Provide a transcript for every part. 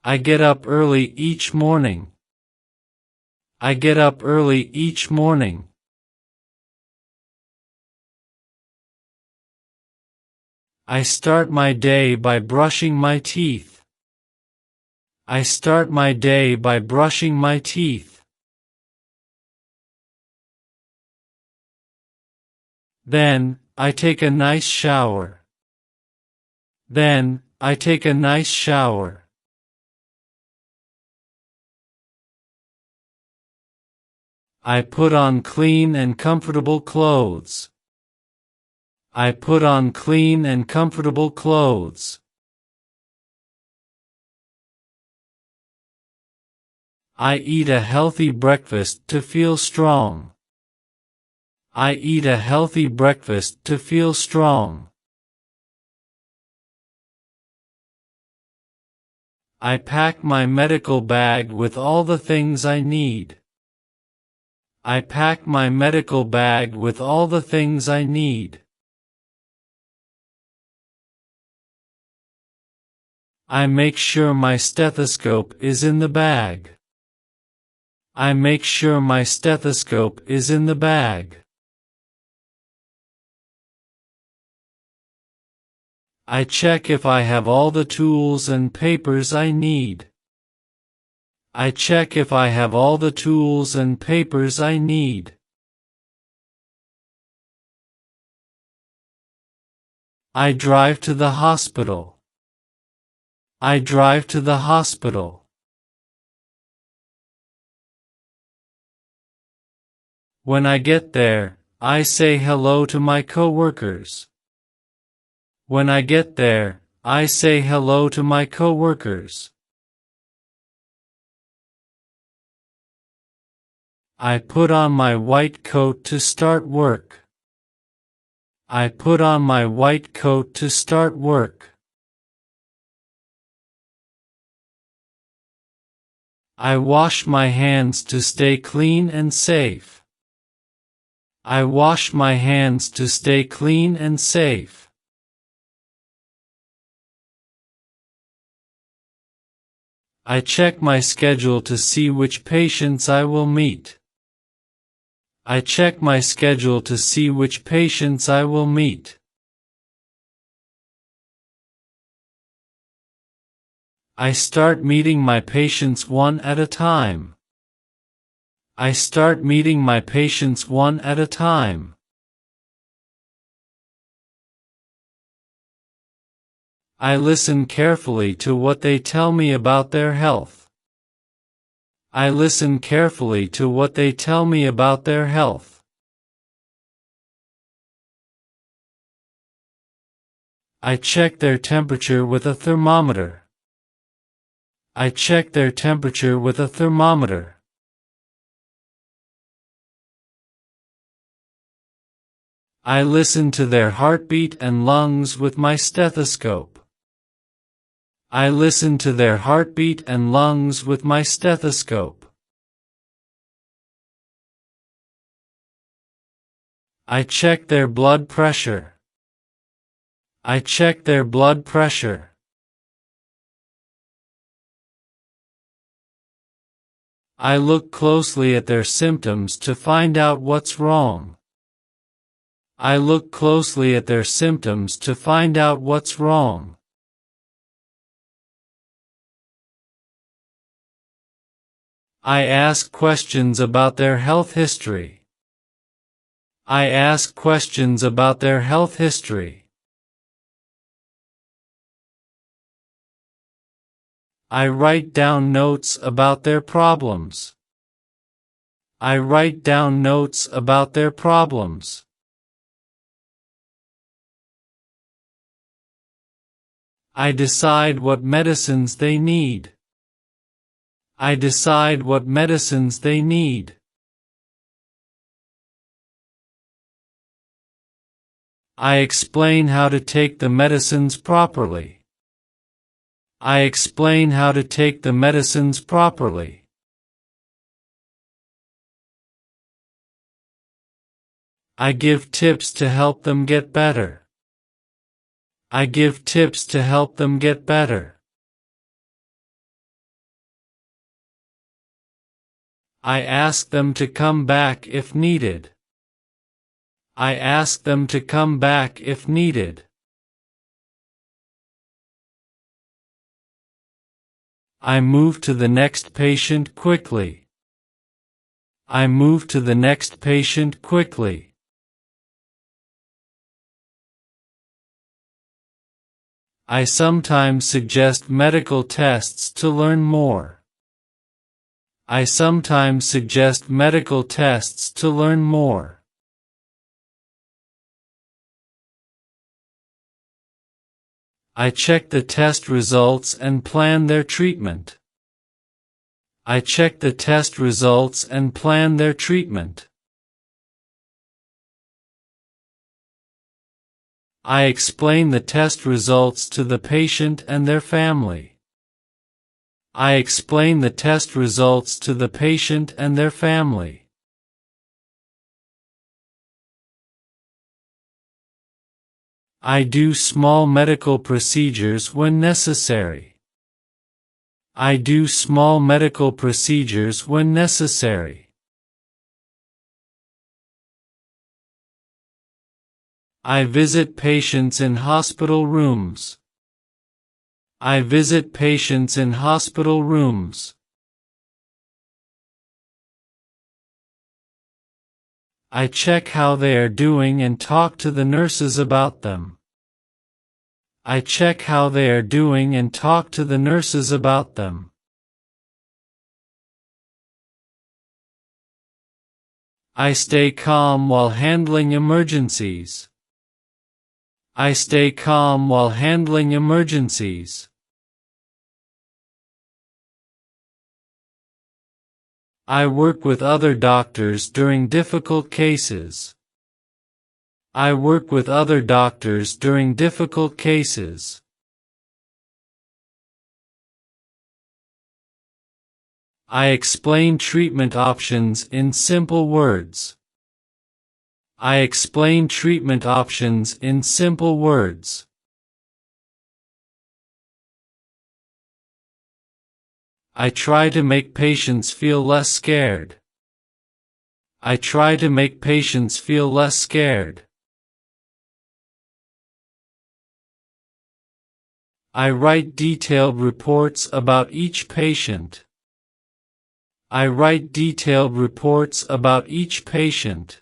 I get up early each morning. I get up early each morning. I start my day by brushing my teeth. I start my day by brushing my teeth. Then, I take a nice shower. Then, I take a nice shower. I put on clean and comfortable clothes. I put on clean and comfortable clothes. I eat a healthy breakfast to feel strong. I eat a healthy breakfast to feel strong. I pack my medical bag with all the things I need. I pack my medical bag with all the things I need. I make sure my stethoscope is in the bag. I make sure my stethoscope is in the bag. I check if I have all the tools and papers I need. I check if I have all the tools and papers I need. I drive to the hospital. I drive to the hospital. When I get there, I say hello to my coworkers. When I get there, I say hello to my coworkers. I put on my white coat to start work. I put on my white coat to start work. I wash my hands to stay clean and safe. I wash my hands to stay clean and safe. I check my schedule to see which patients I will meet. I check my schedule to see which patients I will meet. I start meeting my patients one at a time. I start meeting my patients one at a time. I listen carefully to what they tell me about their health. I listen carefully to what they tell me about their health. I check their temperature with a thermometer. I check their temperature with a thermometer. I listen to their heartbeat and lungs with my stethoscope. I listen to their heartbeat and lungs with my stethoscope. I check their blood pressure. I check their blood pressure. I look closely at their symptoms to find out what's wrong. I look closely at their symptoms to find out what's wrong. I ask questions about their health history. I ask questions about their health history. I write down notes about their problems. I write down notes about their problems. I decide what medicines they need. I decide what medicines they need. I explain how to take the medicines properly. I explain how to take the medicines properly. I give tips to help them get better. I give tips to help them get better. I ask them to come back if needed. I ask them to come back if needed. I move to the next patient quickly. I move to the next patient quickly. I sometimes suggest medical tests to learn more. I sometimes suggest medical tests to learn more. I check the test results and plan their treatment. I check the test results and plan their treatment. I explain the test results to the patient and their family. I explain the test results to the patient and their family. I do small medical procedures when necessary. I do small medical procedures when necessary. I visit patients in hospital rooms. I visit patients in hospital rooms. I check how they are doing and talk to the nurses about them. I check how they are doing and talk to the nurses about them. I stay calm while handling emergencies. I stay calm while handling emergencies. I work with other doctors during difficult cases. I work with other doctors during difficult cases. I explain treatment options in simple words. I explain treatment options in simple words. I try to make patients feel less scared. I try to make patients feel less scared. I write detailed reports about each patient. I write detailed reports about each patient.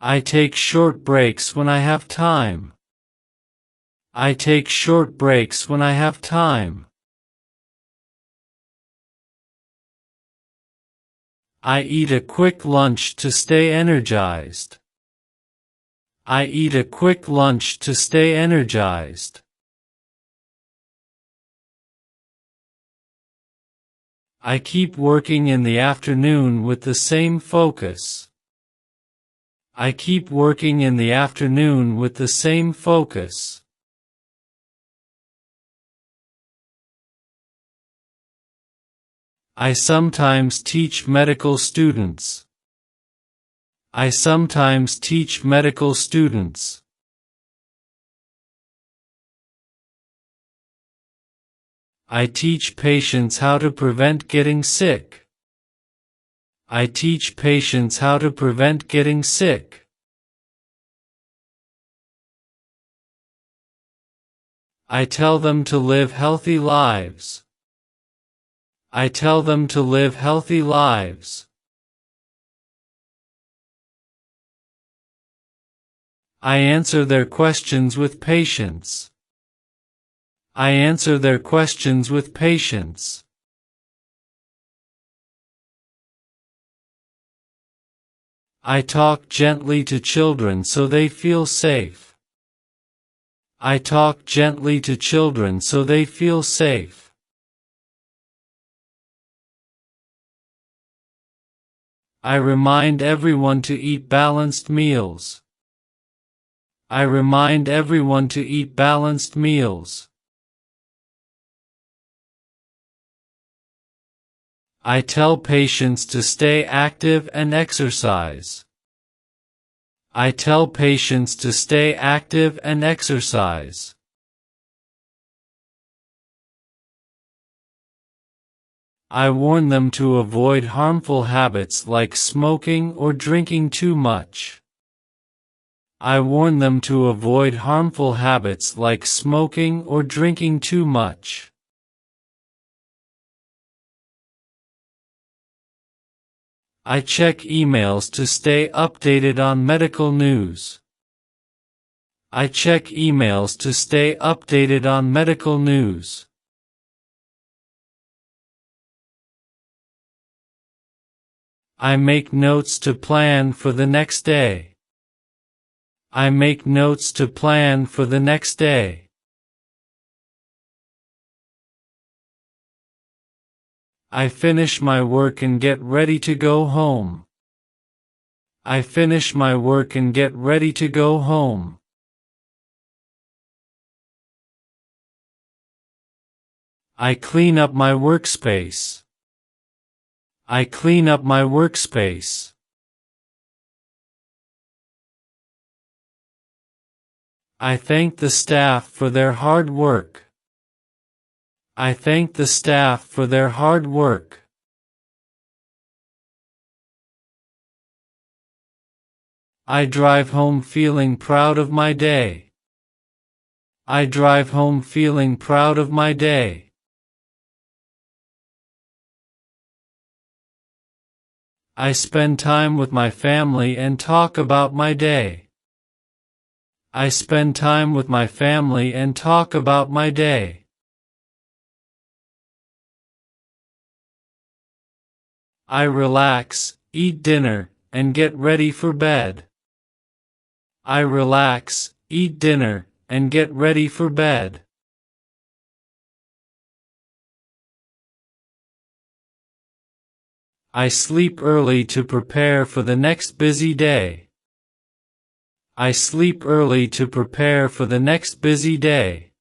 I take short breaks when I have time. I take short breaks when I have time. I eat a quick lunch to stay energized. I eat a quick lunch to stay energized. I keep working in the afternoon with the same focus. I keep working in the afternoon with the same focus. I sometimes teach medical students. I sometimes teach medical students. I teach patients how to prevent getting sick. I teach patients how to prevent getting sick. I tell them to live healthy lives. I tell them to live healthy lives. I answer their questions with patience. I answer their questions with patience. I talk gently to children so they feel safe. I talk gently to children so they feel safe. I remind everyone to eat balanced meals. I remind everyone to eat balanced meals. I tell patients to stay active and exercise. I tell patients to stay active and exercise. I warn them to avoid harmful habits like smoking or drinking too much. I warn them to avoid harmful habits like smoking or drinking too much. I check emails to stay updated on medical news. I check emails to stay updated on medical news. I make notes to plan for the next day. I make notes to plan for the next day. I finish my work and get ready to go home. I finish my work and get ready to go home. I clean up my workspace. I clean up my workspace. I thank the staff for their hard work. I thank the staff for their hard work. I drive home feeling proud of my day. I drive home feeling proud of my day. I spend time with my family and talk about my day. I spend time with my family and talk about my day. I relax, eat dinner, and get ready for bed. I relax, eat dinner, and get ready for bed. I sleep early to prepare for the next busy day. I sleep early to prepare for the next busy day.